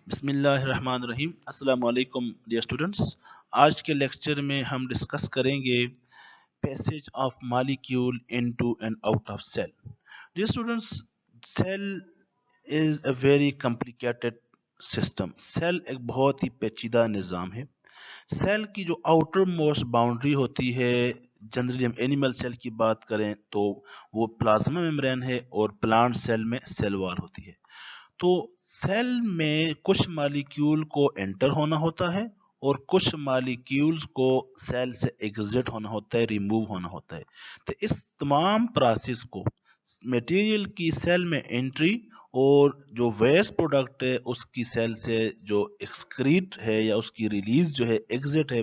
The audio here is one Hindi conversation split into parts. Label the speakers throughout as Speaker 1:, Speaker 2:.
Speaker 1: बिस्मिल्लाहिर्रहमानिर्रहीम। अस्सलाम वालेकुम डियर स्टूडेंट्स। आज के लेक्चर में हम डिस्कस करेंगे passage of molecule into and out of cell. Dear students, cell is a very complicated system. Cell एक बहुत ही पेचीदा निज़ाम है। सेल की जो आउटर मोस्ट बाउंड्री होती है, जनरली हम एनिमल सेल की बात करें तो वो प्लाज्मा मेम्ब्रेन है, और प्लांट सेल में सेल वॉल होती है। तो सेल में कुछ मॉलिक्यूल को एंटर होना होता है और कुछ मॉलिक्यूल्स को सेल से एग्जिट होना होता है, रिमूव होना होता है। तो इस तमाम प्रोसेस को मटेरियल की सेल में एंट्री और जो वेस्ट प्रोडक्ट है उसकी सेल से जो एक्सक्रीट है या उसकी रिलीज जो है, एग्जिट है,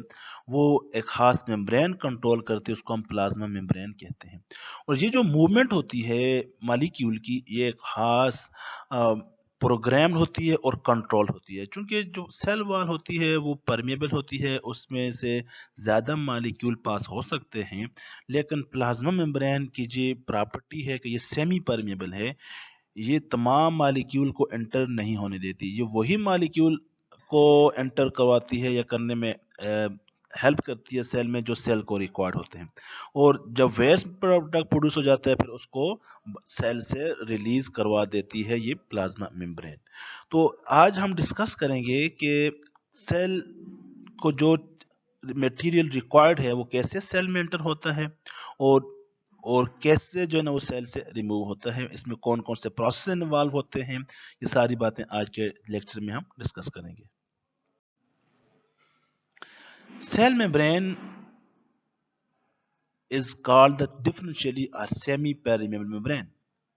Speaker 1: वो एक खास मेम्ब्रेन कंट्रोल करती है, उसको हम प्लाज्मा मेम्ब्रेन कहते हैं। और ये जो मूवमेंट होती है मॉलिक्यूल की, ये एक खास प्रोग्राम होती है और कंट्रोल होती है। चूंकि जो सेल वॉल होती है वो परमेबल होती है, उसमें से ज़्यादा मॉलिक्यूल पास हो सकते हैं, लेकिन प्लाज्मा मेम्ब्रेन की जो प्रॉपर्टी है कि ये सेमी परमेबल है, ये तमाम मॉलिक्यूल को एंटर नहीं होने देती। ये वही मॉलिक्यूल को एंटर करवाती है या करने में हेल्प करती है सेल में जो सेल को रिक्वायर्ड होते हैं। और जब वेस्ट प्रोडक्ट प्रोड्यूस हो जाता है फिर उसको सेल से रिलीज करवा देती है ये प्लाज्मा मेम्ब्रेन। तो आज हम डिस्कस करेंगे कि सेल को जो मटेरियल रिक्वायर्ड है वो कैसे सेल में एंटर होता है, और कैसे जो है ना वो सेल से रिमूव होता है, इसमें कौन कौन से प्रोसेस इन्वॉल्व होते हैं, ये सारी बातें आज के लेक्चर में हम डिस्कस करेंगे। Cell membrane is called the differentially or semi-permeable membrane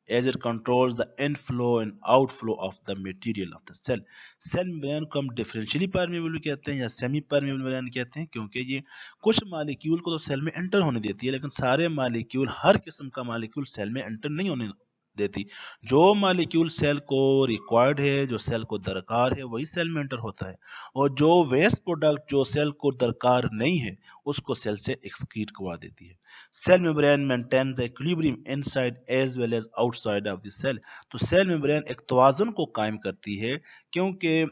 Speaker 1: as it controls the inflow and outflow of the material of the cell. Cell membrane को हम डिफरेंशियली परमेबल भी कहते हैं या सेमी परमेबल मेम्ब्रेन कहते हैं, क्योंकि ये कुछ मॉलिक्यूल को तो सेल में एंटर होने देती है, लेकिन सारे मॉलिक्यूल, हर किस्म का मॉलिक्यूल सेल में एंटर नहीं होने देती। जो मॉलिक्यूल सेल को रिक्वायर्ड है, जो सेल को दरकार है, वही सेल में एंटर होता है, और जो वेस्ट प्रोडक्ट जो सेल को दरकार नहीं है उसको सेल से एक्सक्रीट करवा देती है। Cell membrane maintains the equilibrium inside as well as outside of the cell. तो सेल मेम्ब्रेन एक तवाज़ुन को कायम करती है, क्योंकि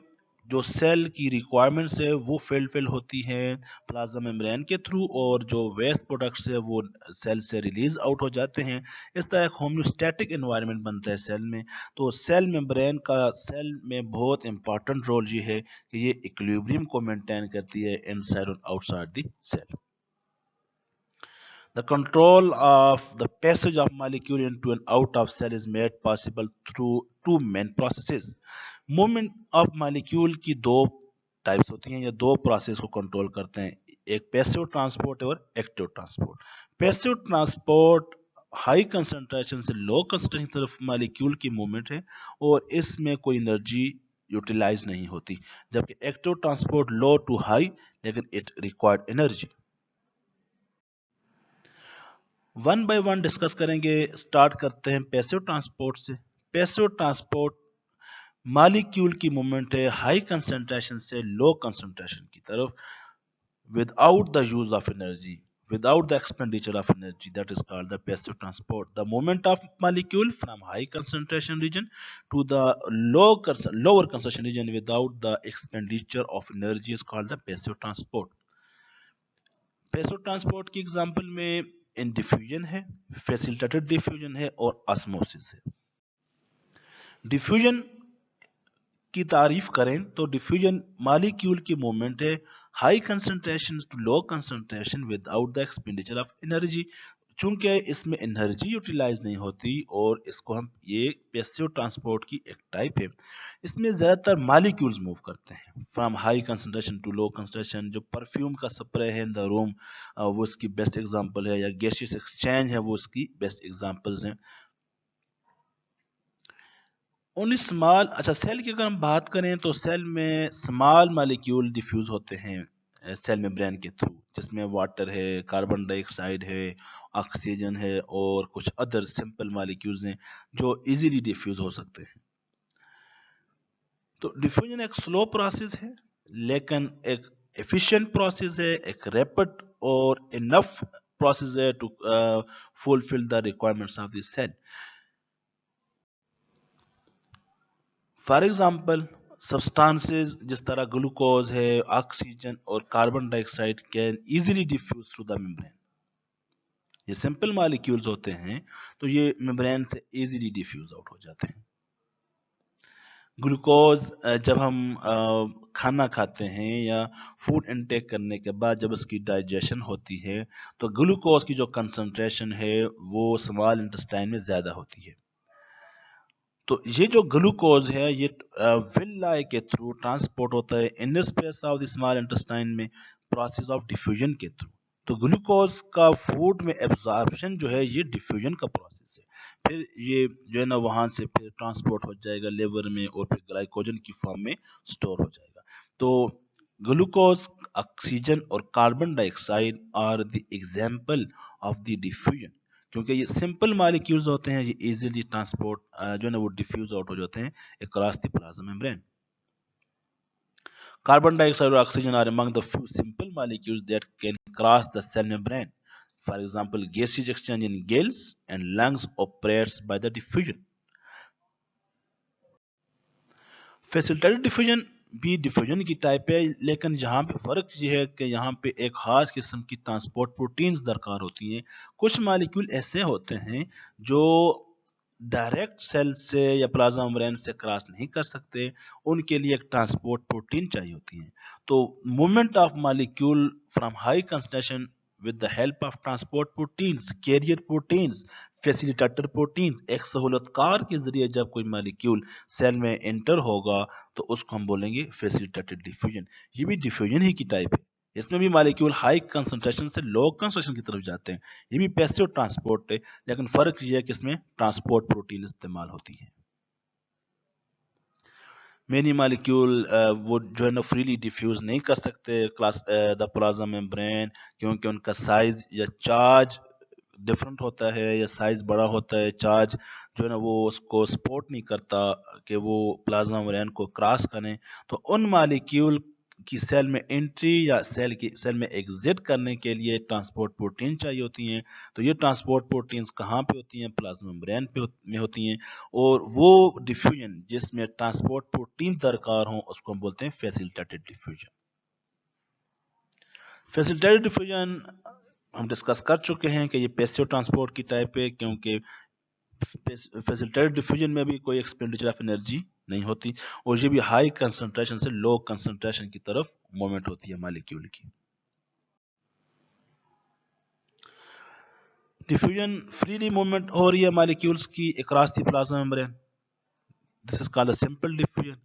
Speaker 1: जो सेल की रिक्वायरमेंट्स है वो फिल होती हैं प्लाज्मा मेम्ब्रेन के थ्रू, और जो वेस्ट प्रोडक्ट्स है वो सेल से रिलीज आउट हो जाते हैं। इस तरह एक होम्योस्टैटिक एनवायरनमेंट बनता है सेल में। तो सेल मेम्ब्रेन का सेल में बहुत इंपॉर्टेंट रोल ये है कि ये इक्विलिब्रियम को मेंटेन करती है इनसाइड और outside the cell. The control of the passage of molecule into and out of cell is made possible through two main processes. Movement of molecule की दो टाइप्स होती हैं या दो प्रोसेस को कंट्रोल करते हैं, एक पैसिव ट्रांसपोर्ट और active transport. Passive transport high concentration से लो कंसंट्रेशन की तरफ मॉलिक्यूल की मूवमेंट है, और इसमें कोई एनर्जी यूटिलाइज नहीं होती, जबकि active transport low to high, लेकिन it required energy. One by one discuss करेंगे। स्टार्ट करते हैं पैसिव ट्रांसपोर्ट से। पैसिव ट्रांसपोर्ट मॉलिक्यूल की मूवमेंट है हाई कंसंट्रेशन से लो कंसंट्रेशन की तरफ without the use of energy, without the expenditure of energy. That is called the passive transport. The movement of molecule from high concentration region to the lower concentration region without the expenditure of energy is called the passive transport. Passive transport की एग्जांपल में इन डिफ्यूजन है, फैसिलिटेटेड डिफ्यूजन है और ऑस्मोसिस है। डिफ्यूजन की तारीफ करें तो डिफ्यूजन मॉलिक्यूल की मूवमेंट है high concentration to low concentration without the expenditure of energy. चूंकि इसमें एनर्जी यूटिलाइज नहीं होती, और इसको हम, ये पैसिव ट्रांसपोर्ट की एक टाइप है। इसमें ज़्यादातर मॉलिक्यूल्स मूव करते हैं from high concentration to low concentration. जो परफ्यूम का स्प्रे है इन द रूम, वो इसकी बेस्ट एग्जांपल है, या गैसियस एक्सचेंज है, वो इसकी बेस्ट एग्जांपल्स हैं। ओनली स्मॉल, अच्छा सेल की अगर हम बात करें तो सेल में स्मॉल मॉलिक्यूल डिफ्यूज होते हैं सेल मेम्ब्रेन के थ्रू, जिसमें वाटर है, कार्बन डाइऑक्साइड है, ऑक्सीजन है, और कुछ अदर सिंपल मॉलिक्यूल्स हैं जो इजीली डिफ्यूज हो सकते हैं। तो डिफ्यूजन एक स्लो प्रोसेस है, लेकिन एक एफिशिएंट प्रोसेस है, एक रैपिड और इनफ प्रोसेस है to fulfil the requirements of the cell. For example, substances जिस तरह ग्लूकोज है, ऑक्सीजन और carbon dioxide can easily diffuse through the membrane. ये सिंपल मॉलिक्यूल्स होते हैं तो ये मेम्ब्रेन से इजीली डिफ्यूज आउट हो जाते हैं। ग्लूकोज जब हम खाना खाते हैं या फूड इनटेक करने के बाद जब उसकी डाइजेशन होती है तो ग्लूकोज की जो कंसंट्रेशन है वो स्मॉल इंटेस्टाइन में ज़्यादा होती है। तो ये जो ग्लूकोज है ये विलाई के थ्रू ट्रांसपोर्ट होता है inner space of the small intestine में प्रोसेस ऑफ डिफ्यूजन के थ्रू। तो ग्लूकोज का फूड में एब्जॉर्प्शन जो है ये डिफ्यूजन का प्रोसेस है। फिर ये जो है ना वहाँ से फिर ट्रांसपोर्ट हो जाएगा लिवर में और फिर ग्लाइकोजन की फॉर्म में स्टोर हो जाएगा। तो ग्लूकोज, ऑक्सीजन और carbon dioxide are the example of the diffusion. क्योंकि ये सिंपल मॉलिक्यूल्स होते हैं ये इजीली ट्रांसपोर्ट जो है ना वो डिफ्यूज आउट हो जाते हैं across the plasma membrane. Carbon dioxide or oxygen are among the few simple molecules that can cross the cell membrane. For example, gaseous exchange in gills and lungs operates by the diffusion. Facilitated diffusion भी डिफ्यूजन की टाइप है, लेकिन यहाँ पे फ़र्क ये है कि यहाँ पे एक खास किस्म की ट्रांसपोर्ट प्रोटीन्स दरकार होती हैं। कुछ मॉलिक्यूल ऐसे होते हैं जो डायरेक्ट सेल से या प्लाज्मा मेम्ब्रेन से क्रॉस नहीं कर सकते, उनके लिए एक ट्रांसपोर्ट प्रोटीन चाहिए होती है। तो movement of molecule from high concentration with the help of transport proteins, carrier proteins, facilitator proteins, एक सहूलतकार के जरिए जब कोई मॉलिक्यूल सेल में एंटर होगा तो उसको हम बोलेंगे फैसिलिटेटेड डिफ्यूजन। ये भी डिफ्यूजन ही की टाइप है। इसमें भी मॉलिक्यूल हाई कंसंट्रेशन से लो कंसंट्रेशन की तरफ जाते हैं। ये भी पैसिव ट्रांसपोर्ट है, लेकिन फर्क ये है कि इसमें ट्रांसपोर्ट प्रोटीन इस्तेमाल होती है। मेनी मॉलिक्यूल वो जो है ना फ्रीली डिफ्यूज नहीं कर सकते क्लास द प्लाज्मा मेम्ब्रेन, क्योंकि उनका साइज या चार्ज डिफरेंट होता है या साइज बड़ा होता है। चार्ज जो है ना वो उसको सपोर्ट नहीं करता कि वो प्लाज्मा मेम्ब्रेन को क्रॉस करें। तो उन मॉलिक्यूल की सेल में एंट्री या सेल में एग्जिट करने के लिए ट्रांसपोर्ट प्रोटीन चाहिए होती हैं। तो ये ट्रांसपोर्ट प्रोटीन्स कहाँ पे होती हैं? प्लाज्मा मेम्ब्रेन में होती हैं। और वो डिफ्यूजन जिसमें ट्रांसपोर्ट प्रोटीन दरकार हो उसको हम बोलते हैं फैसिलिटेटेड डिफ्यूजन। फैसिलिटेटेड डिफ्यूजन हम डिस्कस कर चुके हैं कि ये पैसिव ट्रांसपोर्ट की टाइप है, क्योंकि फैसिलिटेटेड डिफ्यूजन में भी कोई एक्सपेंडिचर ऑफ एनर्जी नहीं होती और ये भी हाई कंसंट्रेशन से लो कंसंट्रेशन की तरफ मूवमेंट होती है मॉलिक्यूल की। डिफ्यूजन फ्रीली मूवमेंट हो रही है मॉलिक्यूल्स की across the plasma membrane, this is called a simple diffusion.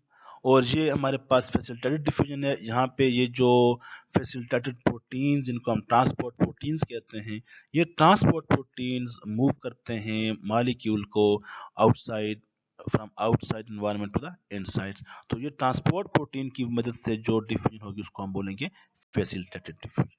Speaker 1: और ये हमारे पास फैसिलिटेटेड डिफ्यूजन है। यहाँ पे ये जो फैसिलिटेटेड प्रोटीन्स जिनको हम ट्रांसपोर्ट प्रोटीन्स कहते हैं, ये ट्रांसपोर्ट प्रोटीन्स मूव करते हैं मॉलिक्यूल को outside from outside environment to the inside. तो ये ट्रांसपोर्ट प्रोटीन की मदद से जो डिफ्यूजन होगी उसको हम बोलेंगे फैसिलिटेटेड डिफ्यूजन।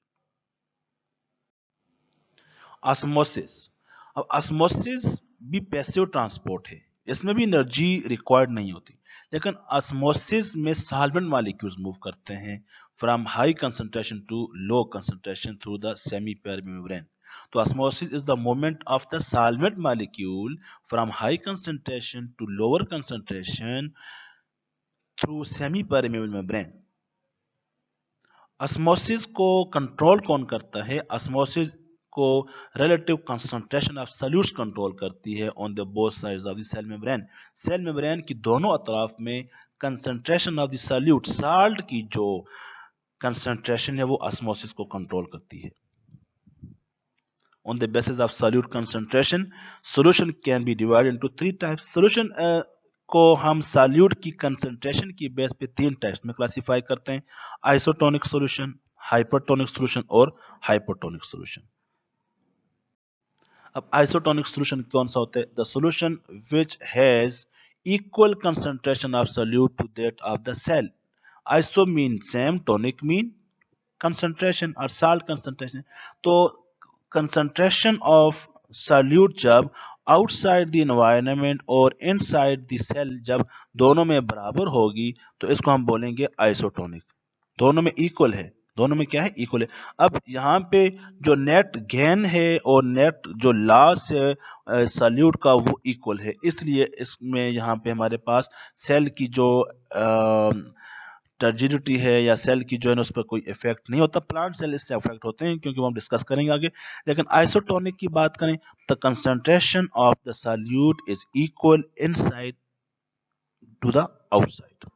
Speaker 1: ऑस्मोसिस, अब ऑस्मोसिस भी पैसिव ट्रांसपोर्ट है, इसमें भी एनर्जी रिक्वायर्ड नहीं होती, लेकिन ऑस्मोसिस में सॉल्वेंट मॉलिक्यूल्स मूव करते हैं from high concentration to low concentration through the semi permeable membrane. तो osmosis is the movement of the solvent molecule from high concentration to lower concentration through semi permeable membrane. Osmosis को कंट्रोल कौन करता है? ऑस्मोसिस को relative concentration of solutes control करती है on the both sides of the cell membrane. Cell membrane की दोनों अतराफ में concentration of the solute, salt की जो कंसंट्रेशन है वो ऑस्मोसिस को कंट्रोल करती है। On the basis of solute concentration, solution can be divided into three types. Solution को हम सॉल्यूट की कंसंट्रेशन की बेस पे तीन टाइप्स में क्लासिफाई करते हैं: आइसोटोनिक सॉल्यूशन, हाइपरटोनिक सॉल्यूशन और हाइपोटोनिक सॉल्यूशन। अब आइसोटोनिक सॉल्यूशन कौन सा होता है? The solution which has equal concentration of solute to that of the cell. Iso mean same, tonic mean concentration और साल्ट कंसंट्रेशन। तो कंसंट्रेशन ऑफ सॉल्यूट जब आउटसाइड द एनवायरनमेंट और इनसाइड द सेल जब दोनों में बराबर होगी तो इसको हम बोलेंगे आइसोटोनिक। दोनों में इक्वल है, दोनों में क्या है, इक्वल है। अब यहाँ पे जो नेट गेन है और नेट जो लॉस है सॉल्यूट का वो इक्वल है, इसलिए इसमें यहाँ पे हमारे पास सेल की जो टर्जिडिटी है या सेल की जो है उस पर कोई इफेक्ट नहीं होता। प्लांट सेल इससे अफेक्ट होते हैं क्योंकि वो हम डिस्कस करेंगे आगे। लेकिन आइसोटोनिक की बात करें तो concentration of the solute is equal inside to the outside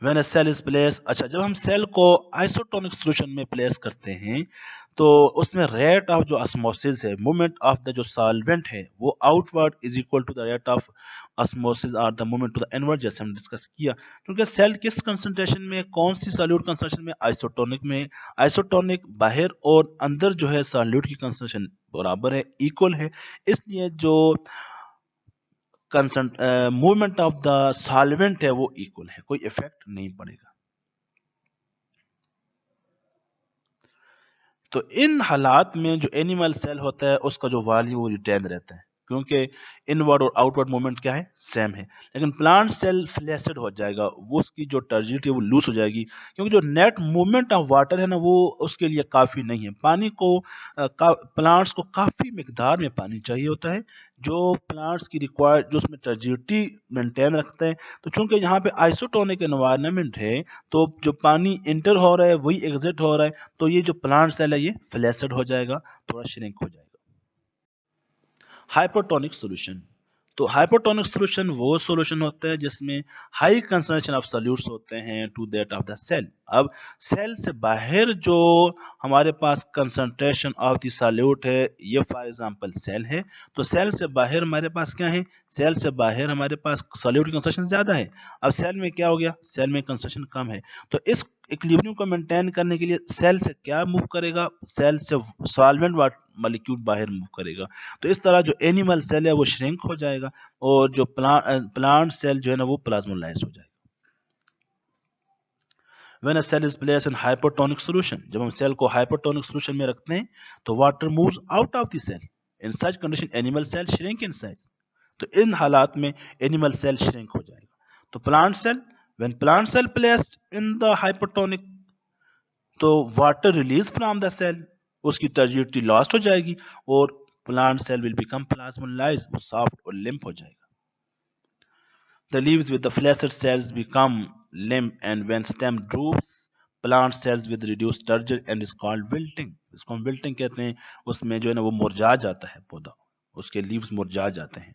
Speaker 1: when a cell is place. अच्छा, जब हम सेल को आइसोटोनिक सॉल्यूशन में प्लेस करते हैं तो उसमें रेट ऑफ जो ऑस्मोसिस है, मूवमेंट ऑफ द जो सॉल्वेंट है वो outward is equal to the rate of osmosis और the movement to the inward, जैसे हम डिस्कस किया। क्योंकि सेल किस कंसंट्रेशन में, कौन सी सॉल्यूट कंसंट्रेशन में, आइसोटोनिक में। आइसोटोनिक बाहर और अंदर जो है सॉल्यूट की कंसंट्रेशन बराबर है, इक्वल है, इसलिए जो मूवमेंट ऑफ द सॉल्वेंट है वो इक्वल है, कोई इफेक्ट नहीं पड़ेगा। तो इन हालात में जो एनिमल सेल होता है उसका जो वॉल्यूम वो रिटेन रहता है, क्योंकि इनवर्ड और आउटवर्ड मूवमेंट क्या है, सेम है। लेकिन प्लांट सेल फ्लैसिड हो जाएगा, वो उसकी जो टर्जिडिटी है वो लूज हो जाएगी, क्योंकि जो नेट मूवमेंट ऑफ वाटर है ना वो उसके लिए काफ़ी नहीं है। पानी को प्लांट्स को काफ़ी मिकदार में पानी चाहिए होता है, जो प्लांट्स की रिक्वायर्ड जो उसमें टर्जिडिटी मेंटेन रखते हैं। तो चूंकि यहाँ पे आइसोटोनिक एनवायरनमेंट है तो जो पानी इंटर हो रहा है वही एग्जिट हो रहा है, तो ये जो प्लांट सेल है ये फ्लैसिड हो जाएगा, थोड़ा श्रिंक हो जाएगा। हाइपोटोनिक सॉल्यूशन, तो हाइपोटोनिक सॉल्यूशन वो सॉल्यूशन होता है जिसमें हाई कंसंट्रेशन ऑफ सॉल्यूट्स होते हैं to that of the cell. अब सेल से बाहर जो हमारे पास कंसंट्रेशन ऑफ द सॉल्यूट है, ये फॉर एग्जांपल सेल है, तो सेल से बाहर हमारे पास क्या है, सेल से बाहर हमारे पास सॉल्यूट की कंसंट्रेशन ज्यादा है। अब सेल में क्या हो गया, सेल में कंसंट्रेशन कम है, तो इस इक्विलिब्रियम को मेंटेन करने के लिए सेल से क्या मूव करेगा, सेल से सॉल्वेंट मॉलिक्यूल बाहर मूव करेगा। तो इस तरह जो एनिमल सेल है वो श्रिंक हो जाएगा और जो प्लांट सेल जो है ना वो प्लाज्मोलाइज हो जाएगा। When a cell is placed in hypertonic solution, जब हम सेल को हाइपरटोनिक सॉल्यूशन में रखते हैं तो water moves out of the cell. In such condition animal cell shrink in size. तो इन हालात में एनिमल सेल श्रिंक हो जाएगा। तो plant cell, when plant cell placed in the hypertonic, तो water release from the cell, उसकी टर्जिडिटी लॉस्ट हो जाएगी और plant cell will become plasmolyse, वो सॉफ्ट और लिम्प हो जाएगा। The leaves with the flaccid cells become limp, and when stem droops, plant cells with reduced turgor and is called wilting. इसको हम wilting कहते हैं। उसमें जो है ना वो मुरझा जाता है पौधा, उसके लीव्स मुरझा जाते हैं,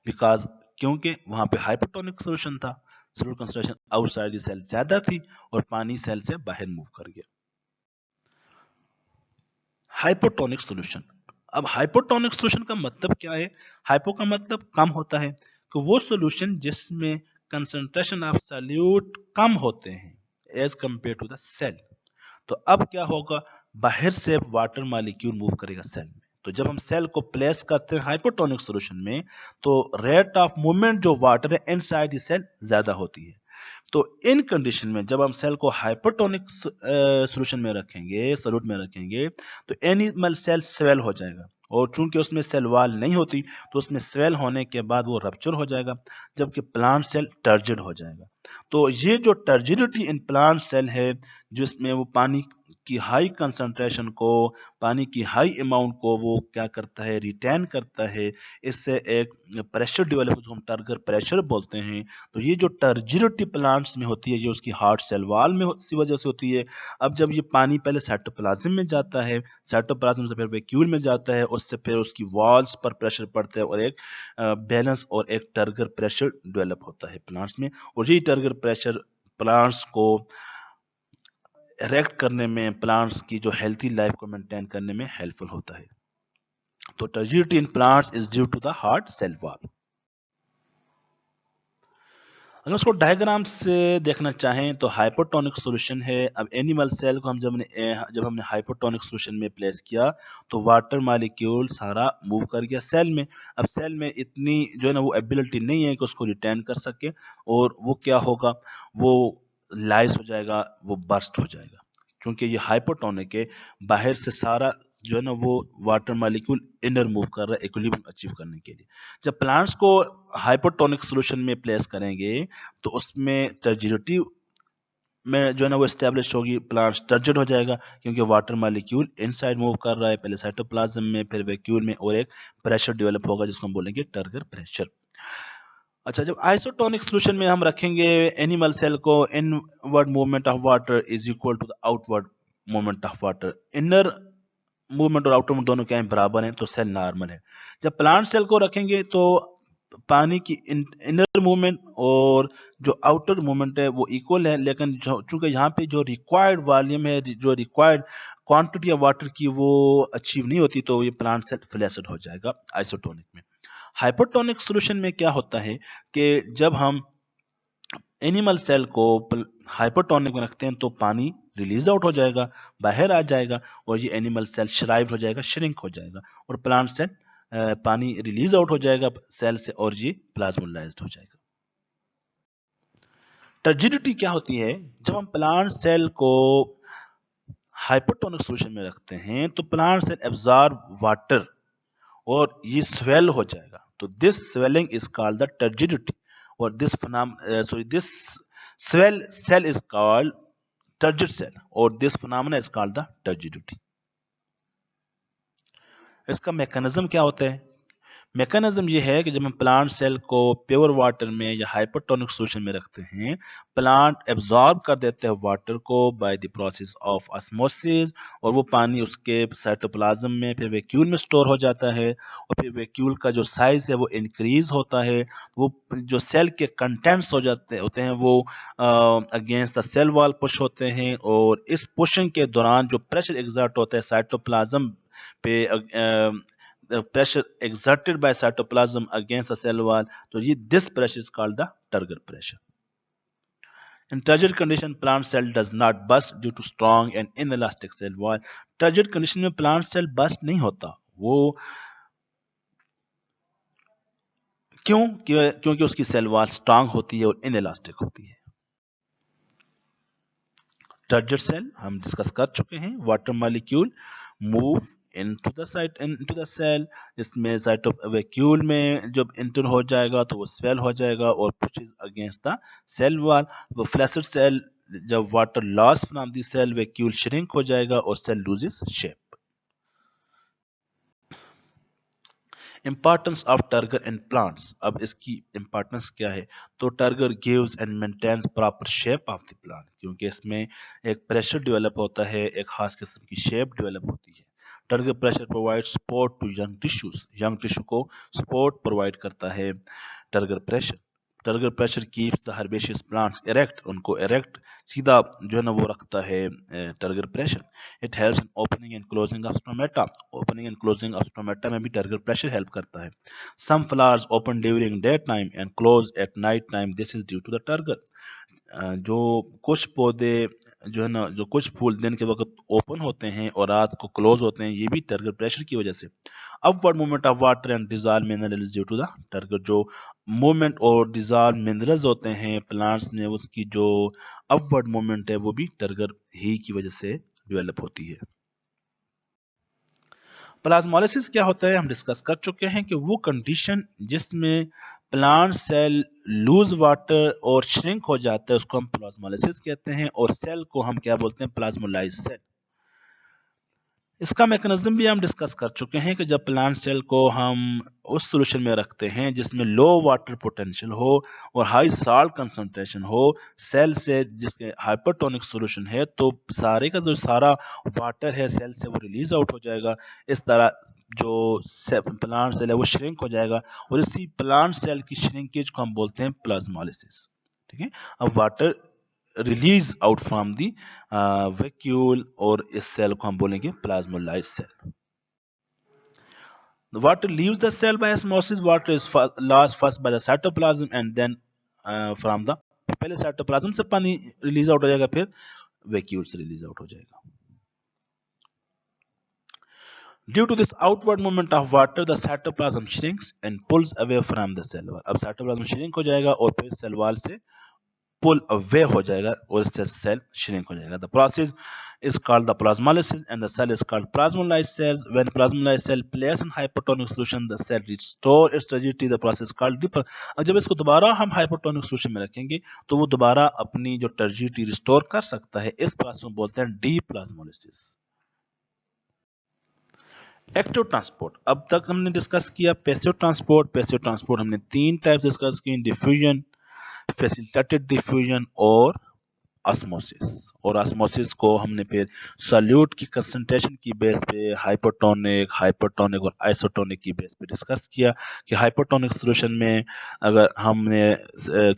Speaker 1: बिकॉज क्योंकि वहां पे हाइपोटोनिक सॉल्यूशन था, solute concentration outside the cell ज्यादा थी और पानी सेल से बाहर मूव कर गया। हाइपोटोनिक सॉल्यूशन, अब हाइपोटोनिक सॉल्यूशन का मतलब क्या है, हाइपो का मतलब कम होता है, कि वो सॉल्यूशन जिसमें कंसंट्रेशन ऑफ सॉल्यूट कम होते हैं as compare to the cell. तो अब क्या होगा, बाहर से वाटर मॉलिक्यूल मूव करेगा सेल में। तो जब हम सेल को प्लेस करते हैं हाइपोटोनिक सॉल्यूशन में तो रेट ऑफ मूवमेंट जो वाटर है इनसाइड द सेल ज्यादा होती है। तो इन कंडीशन में जब हम सेल को हाइपरटोनिक सॉल्यूशन में रखेंगे, सॉल्यूट में रखेंगे, तो एनिमल सेल स्वेल हो जाएगा, और चूंकि उसमें सेल वॉल नहीं होती तो उसमें स्वेल होने के बाद वो रप्चर हो जाएगा, जबकि प्लांट सेल टर्जिड हो जाएगा। तो ये जो टर्जिडिटी इन प्लांट सेल है, जिसमें वो पानी की हाई कंसंट्रेशन को, पानी की हाई अमाउंट को वो क्या करता है, रिटेन करता है, इससे एक प्रेशर डेवलप जो हम टर्गर प्रेशर बोलते हैं। तो ये जो टर्जिडिटी प्लांट्स में होती है ये उसकी हार्ट सेल वॉल में इसी वजह से होती है। अब जब ये पानी पहले साइटोप्लाज्म में जाता है, साइटोप्लाज्म से फिर वैक्यूल में जाता है, उससे फिर उसकी वॉल्स पर प्रेशर पड़ता है और एक बैलेंस और एक टर्गर प्रेशर डेवलप होता है प्लांट्स में, और यही टर्गर प्रेशर प्लांट्स को इरेक्ट करने में, प्लांट्स की जो हेल्थी लाइफ को मेंटेन करने में हेल्पफुल होता है। तो turgidity in plants is due to the hard cell wall. अगर उसको डायग्राम से देखना चाहें तो हाइपोटोनिक सॉल्यूशन है। अब एनिमल सेल को हम जब हमने हाइपोटोनिक सॉल्यूशन में प्लेस किया तो वाटर मॉलिक्यूल सारा मूव कर गया सेल में। अब सेल में इतनी जो है ना वो एबिलिटी नहीं है कि उसको रिटेन कर सके, और वो क्या होगा, वो लाइस हो जाएगा, वो बर्स्ट हो जाएगा, क्योंकि ये हाइपोटोनिक है। बाहर से सारा जो है ना वो वाटर मॉलिक्यूल इनर मूव कर रहा है इक्विलिब्रियम अचीव करने के लिए। जब प्लांट्स को हाइपोटोनिक सॉल्यूशन में प्लेस करेंगे तो उसमें टर्जिडिटी में जो है ना वो एस्टेब्लिश होगी, प्लांट टर्जिड हो जाएगा क्योंकि वाटर मॉलिक्यूल इनसाइड मूव कर रहा है, पहले साइटोप्लाज्म में फिर वैक्यूल में, और एक प्रेशर डेवलप होगा जिसको हम बोलेंगे टर्गर प्रेशर। अच्छा, जब आइसोटोनिक सॉल्यूशन में हम रखेंगे एनिमल सेल को, inward movement of water is equal to the outward movement of water. Inner movement और आउटर मूवमेंट दोनों क्या है, बराबर हैं, तो सेल नॉर्मल है। जब प्लांट सेल को रखेंगे तो पानी की इनर मूवमेंट और जो आउटर मूवमेंट है वो इक्वल है, लेकिन चूंकि यहाँ पे जो रिक्वायर्ड वॉल्यूम है, जो रिक्वायर्ड क्वांटिटी ऑफ वाटर की वो अचीव नहीं होती, तो ये प्लांट सेल फ्लैसिड हो जाएगा आइसोटोनिक में। हाइपरटोनिक सॉल्यूशन में क्या होता है कि जब हम एनिमल सेल को हाइपरटोनिक में रखते हैं तो पानी रिलीज आउट हो जाएगा, बाहर आ जाएगा, और ये एनिमल सेल श्राइव्ड हो जाएगा, श्रिंक हो जाएगा, और प्लांट सेल पानी रिलीज आउट हो जाएगा सेल से और ये प्लाज्मोलाइज्ड हो जाएगा। टर्जिडिटी क्या होती है, जब हम प्लांट सेल को हाइपरटोनिक सॉल्यूशन में रखते हैं तो प्लांट सेल एब्जॉर्ब वाटर और ये स्वेल हो जाएगा, तो this swelling is called the turgidity, और this swell cell is called turgid cell, और this phenomena is called the turgidity। इसका मैकेनिज्म क्या होता है, मैकेनिज्म ये है कि जब हम प्लांट सेल को प्योर वाटर में या हाइपरटोनिक सॉल्यूशन में रखते हैं, प्लांट एब्जॉर्ब कर देते हैं वाटर को by the process of osmosis, और वो पानी उसके साइटोप्लाज्म में फिर वैक्यूल में स्टोर हो जाता है, और फिर वैक्यूल का जो साइज है वो इंक्रीज होता है, वो जो सेल के कंटेंट्स होते हैं वो against the cell wall push होते हैं, और इस पुशिंग के दौरान जो प्रेशर एग्जर्ट होता है साइटोप्लाज्म पे, the pressure exerted by cytoplasm against the cell wall, so this pressure is called the turgor pressure। In turgid condition, plant cell does not burst due to strong and inelastic cell wall। turgid condition में plant cell burst नहीं होता, वो क्योंकि उसकी सेल वॉल स्ट्रांग होती है और इनइलास्टिक होती है। टर्जिड सेल हम डिस्कस कर चुके हैं, water molecule move into the cell, इसमें वैक्यूल में जब इंटर हो जाएगा तो वो स्वेल हो जाएगा और pushes against the cell wall। वो फ्लैसिड सेल जब water loss from the cell, vacuole shrink हो जाएगा और cell loses shape. Importance of turgor in plants, अब इसकी इंपॉर्टेंस क्या है, तो turgor gives and maintains proper shape of the plant, क्योंकि इसमें एक प्रेशर डेवलप होता है, एक खास किस्म की शेप डेवलप होती है। Turgor pressure provide support to young tissues, young tissue को सपोर्ट प्रोवाइड करता है turgor pressure. Turgor pressure keeps the herbaceous plants erect, उनको इरेक्ट सीधा जो है ना वो रखता है turgor pressure. It helps in opening and closing of stomata, opening and closing of stomata में भी टर्गर प्रेशर हेल्प करता है। Some flowers open during day time and close at night time, this is due to the turgor. जो कुछ पौधे जो है ना, जो कुछ फूल दिन के वक्त ओपन होते हैं और रात को क्लोज होते हैं, ये भी टर्गर प्रेशर की वजह से। Upward movement of water and dissolve minerals due to the turgor, जो मूवमेंट और डिजॉल्व मिनरल्स होते हैं प्लांट्स में, उसकी जो अपवर्ड मूवमेंट है वो भी टर्गर ही की वजह से डेवलप होती है। प्लाज्मोलिसिस क्या होता है, हम डिस्कस कर चुके हैं कि वो कंडीशन जिसमें प्लांट सेल लूज वाटर और श्रिंक हो जाता है उसको हम प्लाज्मोलिसिस कहते हैं, और सेल को हम क्या बोलते हैं, प्लाज्मोलाइज्ड सेल। इसका मैकेनिज्म भी हम डिस्कस कर चुके हैं कि जब प्लांट सेल को हम उस सॉल्यूशन में रखते हैं जिसमें लो वाटर पोटेंशियल हो और हाई साल्ट कंसंट्रेशन हो सेल से, जिसके हाइपरटोनिक सॉल्यूशन है, तो सारे का जो सारा वाटर है सेल से वो रिलीज आउट हो जाएगा। इस तरह जो प्लांट सेल है वो श्रिंक हो जाएगा, और इसी प्लांट सेल की श्रिंकेज को हम बोलते हैं प्लाज्मोलिसिस। ठीक है, अब water release out from the vacuole, और इस सेल को हम बोलेंगे plasmolysed cell. The water leaves the cell by osmosis, water is lost first by the cytoplasm and then from the, पहले साइटोप्लाज्म से पानी रिलीज आउट हो जाएगा, फिर वैक्यूल से रिलीज आउट हो जाएगा। Due to this outward movement of water, the cytoplasm shrinks and pulls away from the cell wall। अब साइटोप्लाज्म श्रिंक हो जाएगा और फिर सेल वॉल से पुल अवे हो जाएगा और इससे सेल श्रिंक हो जाएगा। The process is called the plasmolysis and the cell is called plasmolyzed cells. When plasmolyzed cell place in hypertonic solution, the cell restore its rigidity. The process called deeper. अब जब इसको दोबारा हम हाइपरटोनिक सॉल्यूशन में रखेंगे तो वो दोबारा अपनी जो टर्जिडिटी रिस्टोर कर सकता है। इस प्रोसेस को बोलते हैं डीप्लाज्मोलिसिस। एक्टिव ट्रांसपोर्ट, अब तक हमने डिस्कस किया पैसिव ट्रांसपोर्ट। पैसिव ट्रांसपोर्ट हमने तीन टाइप डिस्कस किए, डिफ्यूजन, फैसिलिटेटेड डिफ्यूजन और ऑस्मोसिस। और ऑस्मोसिस को हमने फिर सॉल्यूट की कंसंट्रेशन की बेस पे हाइपरटोनिक और आइसोटोनिक की बेस पे डिस्कस किया कि हाइपरटोनिक सॉल्यूशन में अगर हमने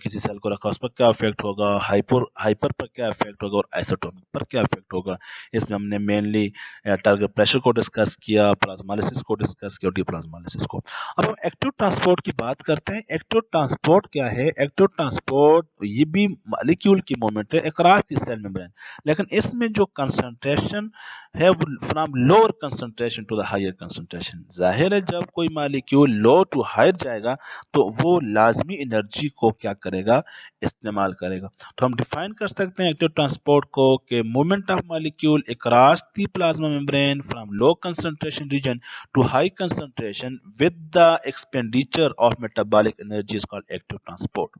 Speaker 1: किसी सेल को रखा उस पर क्या इफेक्ट होगा, हाइपर पर क्या इफेक्ट होगा और आइसोटोनिक पर क्या इफेक्ट होगा। इसमें हमने मेनली टारगेट प्रेशर को डिस्कस किया, प्लाज्मोलिसिस को डिस्कस किया और डीप्लाज्मोलिसिस को। अब हम एक्टिव ट्रांसपोर्ट की बात करते हैं। एक्टिव ट्रांसपोर्ट क्या है? एक्टिव ट्रांसपोर्ट ये भी मॉलिक्यूल की मूवमेंट है अक्रॉस द सेल मेम्ब्रेन, लेकिन इसमें जो कंसंट्रेशन है वो from lower concentration to the higher concentration. जाहिर है जब कोई मॉलिक्यूल लो टू हायर जाएगा तो वो लाजमी एनर्जी को क्या करेगा, इस्तेमाल करेगा। तो हम डिफाइन कर सकते हैं एक्टिव ट्रांसपोर्ट को कि movement of molecule across the plasma membrane from low concentration region to high concentration with the expenditure of metabolic energy is called active transport.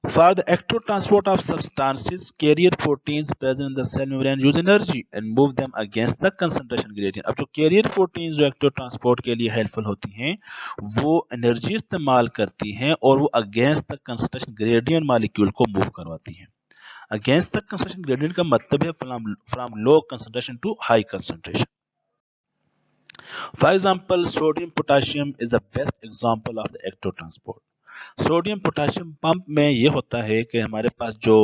Speaker 1: For the active transport of substances, carrier proteins present in the cell membrane use energy and move them against the concentration gradient. अब जो carrier proteins जो active transport के लिए helpful होती हैं वो energy इस्तेमाल करती हैं और वो against the concentration gradient molecule को move करवाती हैं। Against the concentration gradient का मतलब है from low concentration to high concentration. For example, sodium potassium is the best example of the active transport. Sodium potassium pump में ये होता है कि हमारे पास जो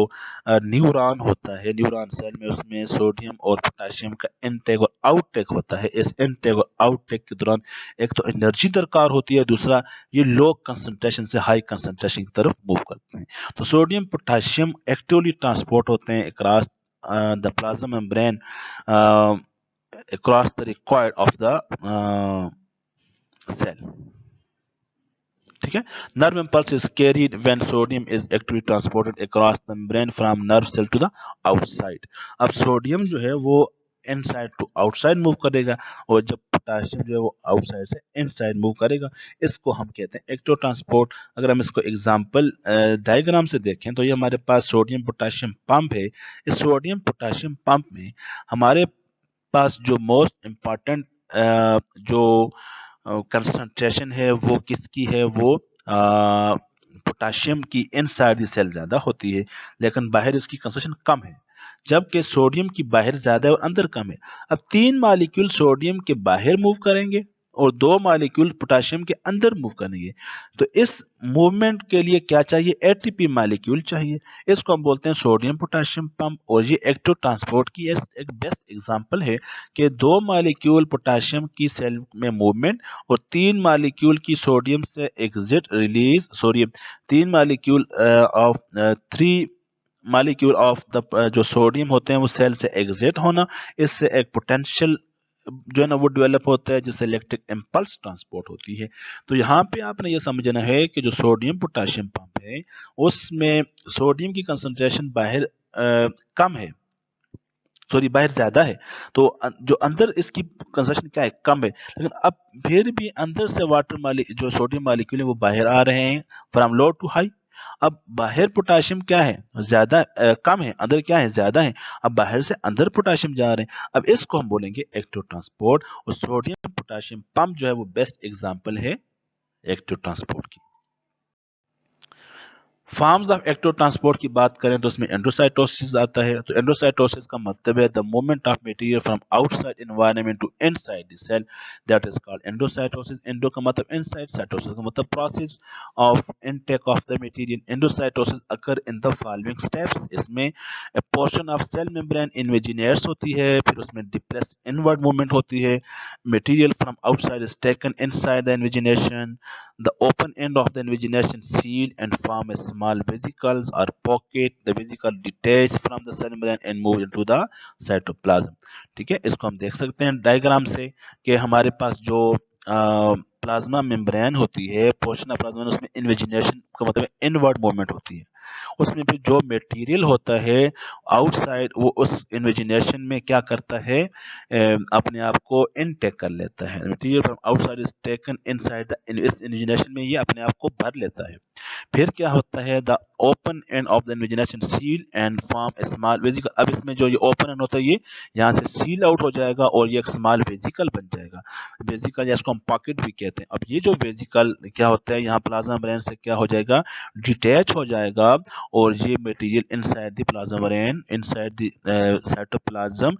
Speaker 1: न्यूरॉन होता है, न्यूरॉन सेल में उसमें सोडियम और पोटेशियम का इनटेक और आउटटेक होता है। इस इनटेक और आउटटेक के दौरान एक तो एनर्जी दरकार होती है, दूसरा ये लो कंसंट्रेशन से हाई कंसंट्रेशन की तरफ मूव करते हैं। तो सोडियम पोटेशियम एक्टिवली ट्रांसपोर्ट होते हैं across the plasma membrane across the required of the cell. ठीक है, nerve impulse is carried when sodium is actively transported across the membrane from nerve cell to the outside. अब सोडियम जो है वो इनसाइड टू आउटसाइड मूव करेगा और जब पोटेशियम जो है वो आउटसाइड से इनसाइड मूव करेगा। इसको हम कहते हैं एक्टिव ट्रांसपोर्ट। अगर हम इसको एग्जांपल डायग्राम से देखें तो ये हमारे पास सोडियम पोटेशियम पंप है। इस सोडियम पोटेशियम पंप में हमारे पास जो मोस्ट इम्पॉर्टेंट जो कंसंट्रेशन है वो किसकी है, वो पोटेशियम की इनसाइड द सेल ज्यादा होती है लेकिन बाहर इसकी कंसंट्रेशन कम है, जबकि सोडियम की बाहर ज्यादा है और अंदर कम है। अब तीन मॉलिक्यूल सोडियम के बाहर मूव करेंगे और दो मॉलिक्यूल पोटेशियम के अंदर मूव करेंगे। तो इस मूवमेंट के लिए क्या चाहिए, एटीपी मॉलिक्यूल चाहिए। इसको हम बोलते हैं सोडियम पोटेशियम पंप। और ये एक्टिव ट्रांसपोर्ट की एक बेस्ट एग्जांपल है कि दो मॉलिक्यूल पोटेशियम की सेल में मूवमेंट और तीन मॉलिक्यूल की सोडियम से एग्जिट रिलीज, सॉरी तीन molecule of three molecule of the जो सोडियम होते हैं वो सेल से एग्जिट होना, इससे एक पोटेंशियल जो है ना वो डेवलप होता है जिससे इलेक्ट्रिक इम्पल्स ट्रांसपोर्ट होती है। तो यहाँ पे आपने ये समझना है कि जो सोडियम पोटेशियम पंप है उसमें सोडियम की कंसंट्रेशन बाहर कम है, सॉरी बाहर ज्यादा है, तो जो अंदर इसकी कंसंट्रेशन क्या है, कम है। लेकिन अब फिर भी अंदर से वाटर जो सोडियम मॉलिक्यूल है वो बाहर आ रहे हैं फ्रॉम लो टू हाई। अब बाहर पोटेशियम क्या है, ज्यादा कम है, अंदर क्या है, ज्यादा है। अब बाहर से अंदर पोटेशियम जा रहे हैं। अब इसको हम बोलेंगे एक्टिव ट्रांसपोर्ट और सोडियम पोटेशियम पंप जो है वो बेस्ट एग्जांपल है एक्टिव ट्रांसपोर्ट की। फॉर्म्स ऑफ एक्टिव ट्रांसपोर्ट की बात करें तो उसमें एंडोसाइटोसिस आता है। तो एंडोसाइटोसिस का मतलब है the movement of material from outside environment to inside the cell, that is called endocytosis. Endo का मतलब इनसाइड, साइटोसिस का मतलब process of intake of the material. Endocytosis occur in the following steps. इसमें a portion of cell membrane invaginates होती है, फिर उसमें डिप्रेस इनवर्ड मूवमेंट होती है, material from outside is taken inside the invagination, the open end of the invagination seal and form a small vesicles or pocket. The vesicle detach from the cell membrane and move into the cytoplasm. ठीक है, इसको हम देख सकते हैं डायग्राम से कि हमारे पास जो प्लाज्मा मेम्ब्रेन होती है, पोर्शन ऑफ प्लाज्मा, उसमें इन्वेजिनेशन का मतलब इनवर्ड मूवमेंट होती है। उसमें भी जो मटेरियल होता है आउटसाइड, वो उस इन्वेजिनेशन में क्या करता है, अपने आप को इनटेक कर लेता है। Material from outside is taken inside the, इस इन्वेजिनेशन में ये अपने आप को भर लेता है। फिर क्या होता है, the open end of the invagination seal and form small vesicle. अब इसमें जो ये ओपन एंड होता है, ये यहाँ से सील आउट हो जाएगा और ये एक स्मॉल वेजिकल बन जाएगा। वेजिकल या इसको हम पॉकेट भी कहते हैं। अब ये जो वेजिकल क्या होता है, यहाँ प्लाज्मा मेम्ब्रेन से क्या हो जाएगा, डिटैच हो जाएगा और ये material inside the plasma membrane, inside the cytoplasm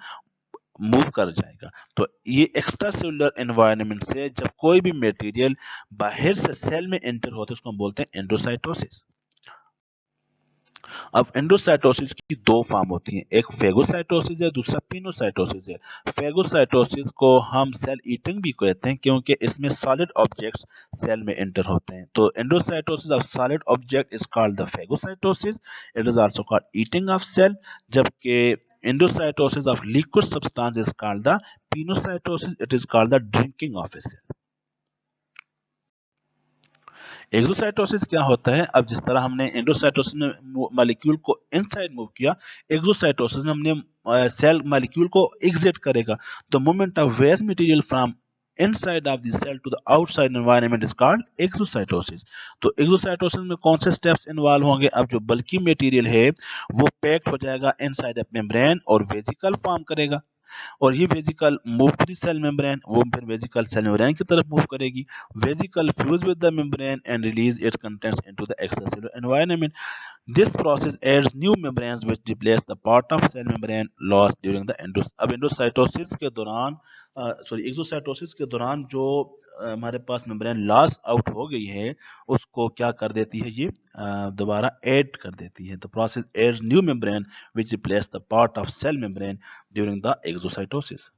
Speaker 1: move कर जाएगा। तो ये एक्स्ट्रा सेलुलर एनवायरनमेंट से जब कोई भी मटेरियल बाहर से सेल में एंटर होता है, उसको हम बोलते हैं एंडोसाइटोसिस। अब एंडोसाइटोसिस की दो फॉर्म होती हैं, एक फेगोसाइटोसिस है, दूसरा पिनोसाइटोसिस है। फेगोसाइटोसिस को हम सेल ईटिंग भी कहते हैं क्योंकि इसमें सॉलिड ऑब्जेक्ट्स सेल में एंटर होते हैं। तो endocytosis of solid object is called the phagocytosis. It is also called eating of cell. जबकि endocytosis of liquid substance is called the pinocytosis. It is called the drinking of a cell. Exocytosis क्या होता है, अब जिस तरह हमने एंडोसाइटोसिस में मॉलिक्यूल को इनसाइड मूव किया, एक्सोसाइटोसिस में हमने सेल मॉलिक्यूल को एग्जिट करेगा। तो movement of waste material from inside of the cell to the outside environment is called exocytosis. तो एक्सोसाइटोसिस में कौन से स्टेप्स इन्वॉल्व होंगे, अब जो बल्की मटेरियल है वो पैक्ड हो जाएगा इनसाइड ऑफ मेम्ब्रेन और वेजिकल फॉर्म करेगा, और ये vesicle move to cell membrane, वो फिर वेजिकल सेल मेम्ब्रेन की तरफ मूव करेगी। Vesicle fuse with the membrane and release its contents into the extracellular environment. This process adds new membranes which replace the part of cell membrane lost during the अब एंडोसाइटोसिस के दौरान, एक्सोसाइटोसिस के दौरान जो हमारे पास मेम्ब्रेन लॉस आउट हो गई है, उसको क्या कर देती है, ये दोबारा ऐड कर देती है। The process adds new membrane which replace the part of cell membrane during the exocytosis.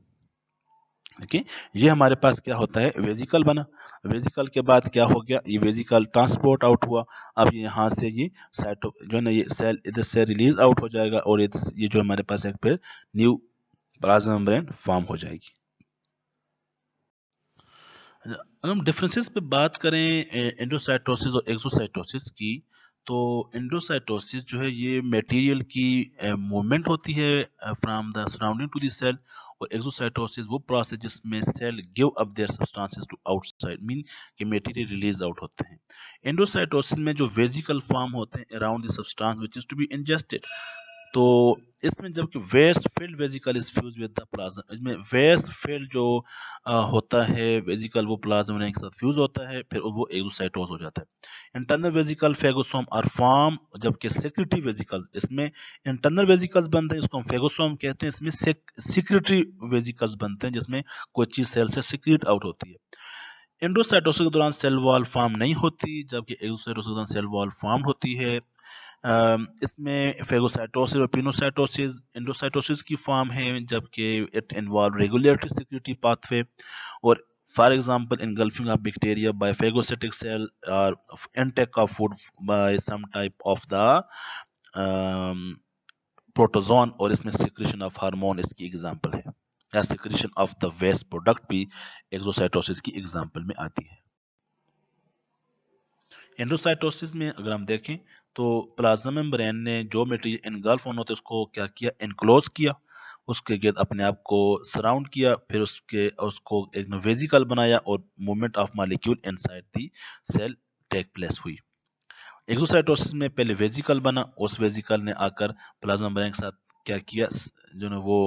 Speaker 1: Okay, ये हमारे पास क्या होता है, वेजिकल बना। वेजिकल के बाद क्या हो गया, ये वेजिकल ट्रांसपोर्ट आउट हुआ। अब यहाँ से ये साइटो जो है ना, ये सेल इधर से रिलीज आउट हो जाएगा और ये जो हमारे पास एक फिर न्यू प्लाज्मा मेम्ब्रेन फॉर्म हो जाएगी। अगर हम डिफरेंसेस पे बात करें एंडोसाइटोसिस और एक्सोसाइटोसिस की, तो एंडोसाइटोसिस जो है ये मटेरियल की मूवमेंट होती है from the surrounding to the cell, और एक्सोसाइटोसिस वो प्रोसेस जिसमें cell give up their substances to outside, mean कि मटेरियल रिलीज आउट होते हैं। एंडोसाइटोसिस में जो वेजिकल फॉर्म होते हैं around the substance which is to be ingested, तो इसमें जबकि waste filled vesicle is fuse with the plasma, इसमें वेस्ट फील्ड जो होता है वेजिकल, वो प्लाज्मा के साथ फ्यूज होता है, फिर वो एक्सोसाइटोस हो जाता है। Internal vesicle phagosome are form, जबकि सेक्रेटरी वेजिकल्स, इसमें इंटरनल वेजिकल्स बनते हैं, इसको हम फेगोसोम कहते हैं। इसमें सेक्रेटरी वेजिकल्स बनते हैं जिसमें कोई चीज सेल से सीक्रेट आउट होती है। एंडोसाइटोसिस के दौरान सेल वॉल फॉर्म नहीं होती, जबकि एक्सोसाइटोसिस के दौरान सेल वॉल फॉर्म होती है। इसमें फेगोसाइटोसिस और पिनोसाइटोसिस एंडोसाइटोसिस की फॉर्म है, जबकि it involve regulatory security pathway, और for example engulfing of bacteria by phagocytic cell or intake of food by some type of the protozoan, और इसमें सिक्रेशन ऑफ हार्मोन इसकी एग्जांपल है, या secretion of the waste product भी एक्सोसाइटोसिस की एग्जांपल में आती है। एंडोसाइटोसिस में अगर हम देखें तो प्लाज्मा मेम्ब्रेन ने जो मटेरियल इनगल्फ होना था उसको क्या किया, इनक्लोज किया, उसके गिर्द अपने आप को सराउंड किया, फिर उसको एक वेजिकल बनाया और movement of molecule inside the cell take place हुई। एक्सोसाइटोसिस में पहले वेजिकल बना, उस वेजिकल ने आकर प्लाज्मा मेम्ब्रेन के साथ क्या किया, जो ना वो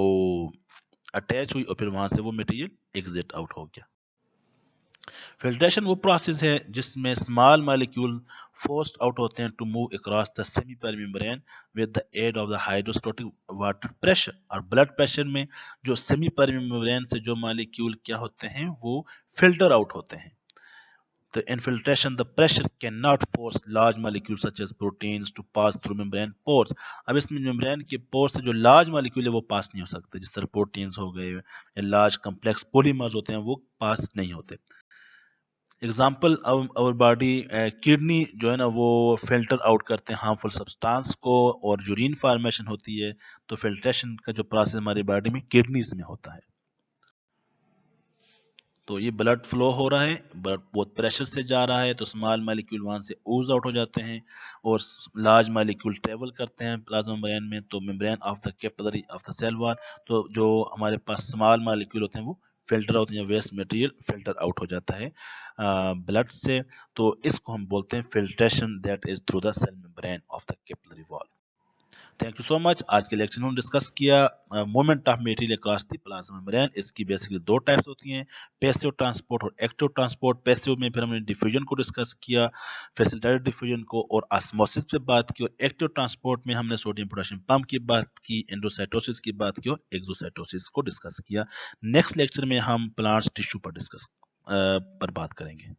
Speaker 1: अटैच हुई और फिर वहां से वो मटेरियल एग्जिट आउट हो गया। फिल्ट्रेशन वो प्रोसेस है जिसमें स्मॉल मॉलिक्यूल फोर्स्ड आउट होते हैं to move across the semi permeable membrane with the aid of the hydrostatic water pressure, और ब्लड प्रेशर में जो सेमी पेरिमेम्ब्रेन से जो मॉलिक्यूल क्या होते हैं वो फिल्टर आउट होते हैं। The infiltration, the pressure cannot force large molecules such as proteins to pass through membrane pores. अब इसमें मेम्ब्रेन के पोर से जो लार्ज मॉलिक्यूल है वो पास नहीं हो सकते, जिस तरह प्रोटीन्स हो गए या लार्ज कम्प्लेक्स पॉलीमर्स होते हैं वो पास नहीं होते। एग्जाम्पल, आवर बॉडी किडनी जो है ना वो फिल्टर आउट करते हैं हार्मफुल सब्सटेंस को, और यूरिन फॉर्मेशन होती है, तो फिल्ट्रेशन का जो प्रोसेस हमारी बॉडी में किडनीज में होता है। तो ये ब्लड फ्लो हो रहा है, ब्लड बहुत प्रेशर से जा रहा है, तो स्मॉल मॉलिक्यूल वहाँ से ooze आउट हो जाते हैं और लार्ज मॉलिक्यूल ट्रेवल करते हैं प्लाज्मा मेम्ब्रेन में। तो membrane of the capillary of the cell wall, तो जो हमारे पास स्मॉल मॉलिक्यूल होते हैं वो फिल्टर आउट या वेस्ट मटेरियल फिल्टर आउट हो जाता है ब्लड से। तो इसको हम बोलते हैं filtration that is through the cell membrane of the capillary wall. Thank you so much. आज के लेक्चर में हम डिस्कस किया movement of material across the plasma membrane. इसकी बेसिकली दो टाइप्स होती हैं, पैसिव ट्रांसपोर्ट और एक्टिव ट्रांसपोर्ट। पैसिव में फिर हमने डिफ्यूजन को डिस्कस किया, फैसिलिटेटेड डिफ्यूजन को और ऑस्मोसिस पे बात की, और एक्टिव ट्रांसपोर्ट में हमने सोडियम पोटेशियम पंप की बात की, एंडोसाइटोसिस की बात की और एक्सोसाइटोसिस को डिस्कस किया। नेक्स्ट लेक्चर में हम प्लांट्स टिश्यू पर डिस्कस पर बात करेंगे।